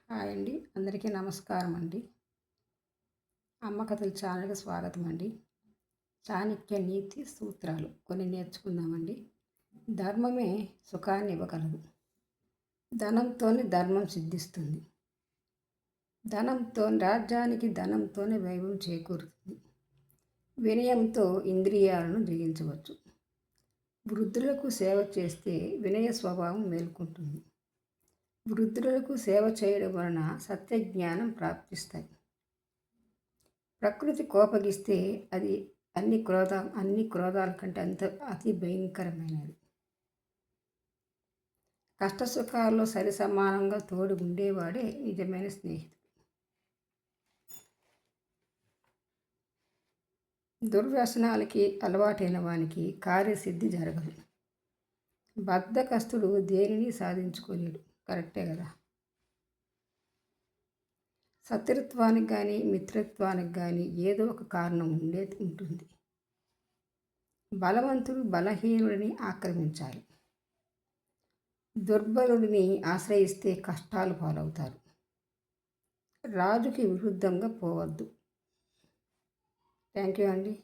Hi అండి. అందరికీ నమస్కారం అండి. అమ్మ కథల ఛానల్‌కి స్వాగతం అండి. చాణక్య నీతి సూత్రాలు కొన్ని నేర్చుకుందామండి. ధర్మమే సుఖాన్ని ఇవ్వగలదు. ధనంతోనే ధర్మం సిద్ధిస్తుంది. రాజ్యానికి ధనంతోనే వైభవం చేకూరుతుంది. వినయంతో ఇంద్రియాలను జయించవచ్చు. వృద్ధులకు సేవ చేస్తే వినయ స్వభావం మేల్కొంటుంది. వృద్ధులకు సేవ చేయడం వలన సత్యజ్ఞానం ప్రాప్తిస్తాయి. ప్రకృతి కోపగిస్తే అది అన్ని క్రోధాల కంటే అతి భయంకరమైనది. కష్టసుఖాల్లో సరిసమానంగా తోడు ఉండేవాడే నిజమైన స్నేహితుడు. దుర్వ్యసనాలకి అలవాటైన వానికి కార్యసిద్ధి జరగదు. బద్ధకస్తుడు దేనిని సాధించుకోలేడు. కరెక్టే కదా. శత్రుత్వానికి కానీ మిత్రత్వానికి కానీ ఏదో ఒక కారణం ఉంటుంది. బలవంతుడు బలహీనుడిని ఆక్రమించాలి. దుర్బలుడిని ఆశ్రయిస్తే కష్టాలు పాలవుతారు. రాజుకి విరుద్ధంగా పోవద్దు. థ్యాంక్ యూ అండి.